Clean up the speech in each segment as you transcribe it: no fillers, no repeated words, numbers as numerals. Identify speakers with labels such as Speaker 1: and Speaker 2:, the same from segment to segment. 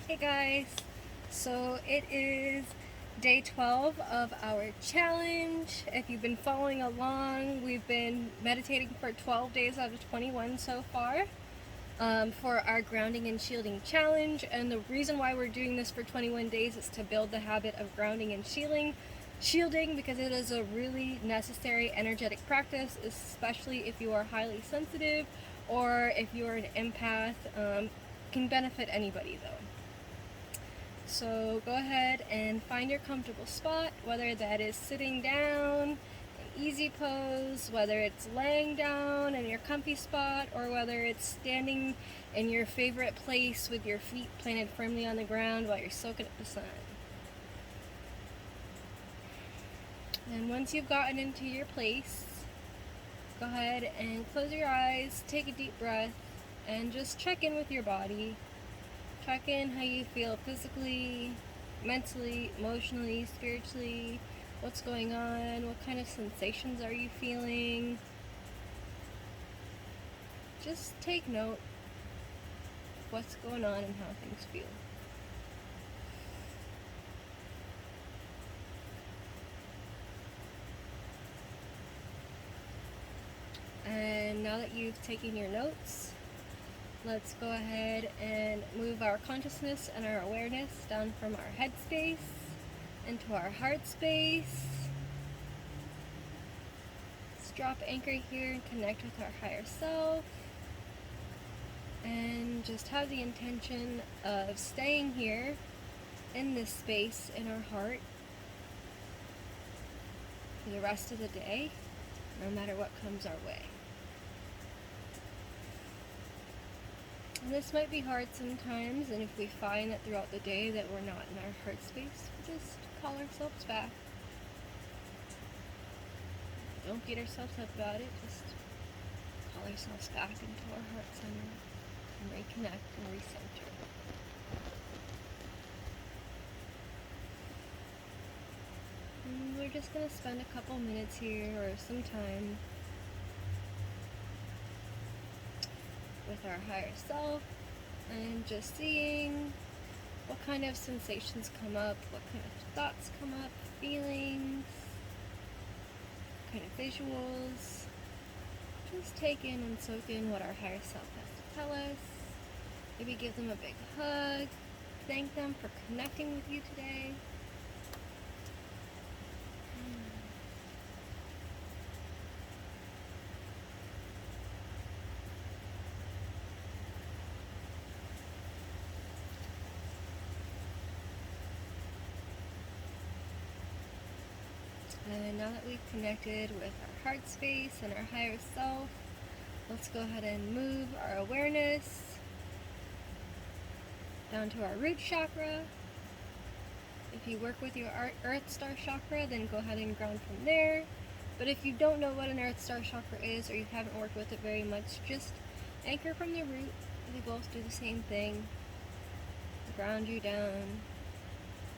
Speaker 1: Hey guys, so it is day 12 of our challenge. If you've been following along, we've been meditating for 12 days out of 21 so far for our grounding and shielding challenge. And the reason why we're doing this for 21 days is to build the habit of grounding and shielding because it is a really necessary energetic practice, especially if you are highly sensitive or if you are an empath. Can benefit anybody though. So go ahead and find your comfortable spot, whether that is sitting down, an easy pose, whether it's laying down in your comfy spot, or whether it's standing in your favorite place with your feet planted firmly on the ground while you're soaking up the sun. And once you've gotten into your place, go ahead and close your eyes, take a deep breath, and just check in with your body. Check in how you feel physically, mentally, emotionally, spiritually. What's going on? What kind of sensations are you feeling? Just take note of what's going on and how things feel. And now that you've taken your notes, let's go ahead and move our consciousness and our awareness down from our head space into our heart space. Let's drop anchor here and connect with our higher self. And just have the intention of staying here in this space in our heart for the rest of the day, no matter what comes our way. And this might be hard sometimes, and if we find that throughout the day that we're not in our heart space, we just call ourselves back. Don't beat ourselves up about it, just call ourselves back into our heart center and reconnect and recenter. And we're just going to spend a couple minutes here or some time with our higher self and just seeing what kind of sensations come up, what kind of thoughts come up, feelings, what kind of visuals. Just take in and soak in what our higher self has to tell us. Maybe give them a big hug. Thank them for connecting with you today. And now that we've connected with our heart space and our higher self, let's go ahead and move our awareness down to our root chakra. If you work with your Earth Star chakra, then go ahead and ground from there. But if you don't know what an Earth Star chakra is, or you haven't worked with it very much, just anchor from the root. They both do the same thing. Ground you down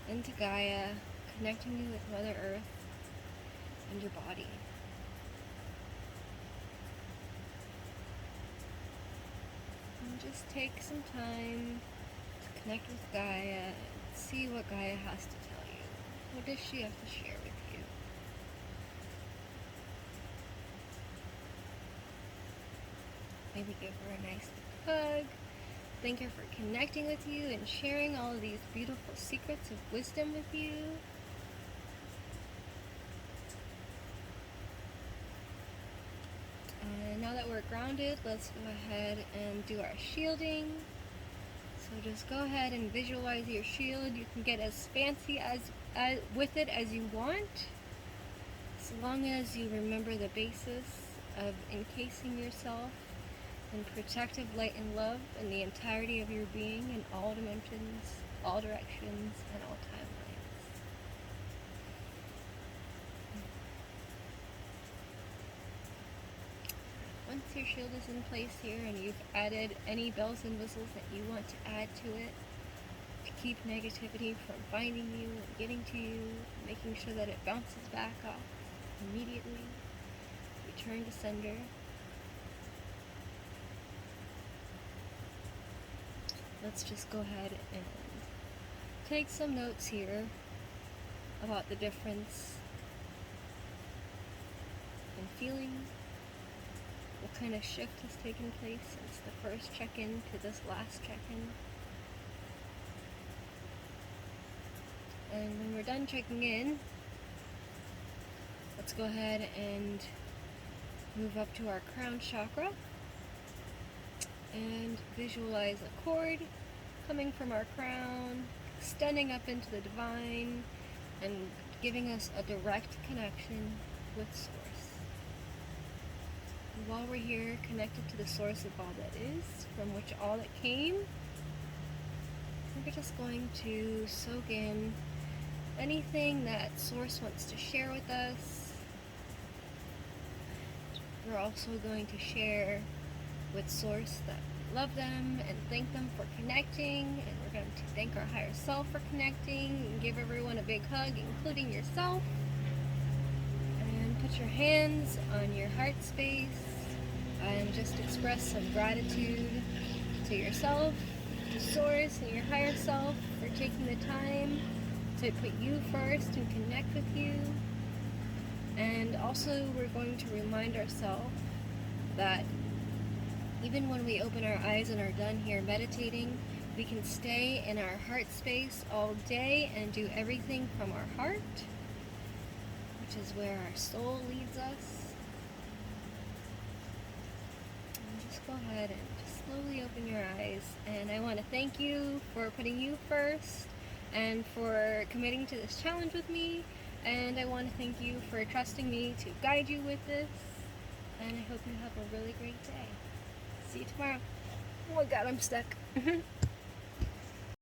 Speaker 1: into Gaia, connecting you with Mother Earth and your body. And just take some time to connect with Gaia and see what Gaia has to tell you. What does she have to share with you? Maybe give her a nice big hug. Thank her for connecting with you and sharing all of these beautiful secrets of wisdom with you. And now that we're grounded, let's go ahead and do our shielding. So just go ahead and visualize your shield. You can get as fancy with it as you want, as long as you remember the basis of encasing yourself in protective light and love in the entirety of your being in all dimensions, all directions, and all timelines. Once your shield is in place here and you've added any bells and whistles that you want to add to it to keep negativity from finding you and getting to you, making sure that it bounces back off immediately, return to sender. Let's just go ahead and take some notes here about the difference in feeling, what kind of shift has taken place since the first check-in to this last check-in. And when we're done checking in, let's go ahead and move up to our crown chakra and visualize a cord coming from our crown, extending up into the divine, and giving us a direct connection with Source. And while we're here, connected to the source of all that is, from which all that came, we're just going to soak in anything that Source wants to share with us. We're also going to share with Source that we love them and thank them for connecting, and we're going to thank our higher self for connecting and give everyone a big hug, including yourself. And put your hands on your heart space and just express some gratitude to yourself, to Source, and your higher self for taking the time to put you first and connect with you. And also we're going to remind ourselves that even when we open our eyes and are done here meditating, we can stay in our heart space all day and do everything from our heart, which is where our soul leads us. And just go ahead and just slowly open your eyes. And I want to thank you for putting you first and for committing to this challenge with me. And I want to thank you for trusting me to guide you with this. And I hope you have a really great day. See you tomorrow. Oh my god, I'm stuck.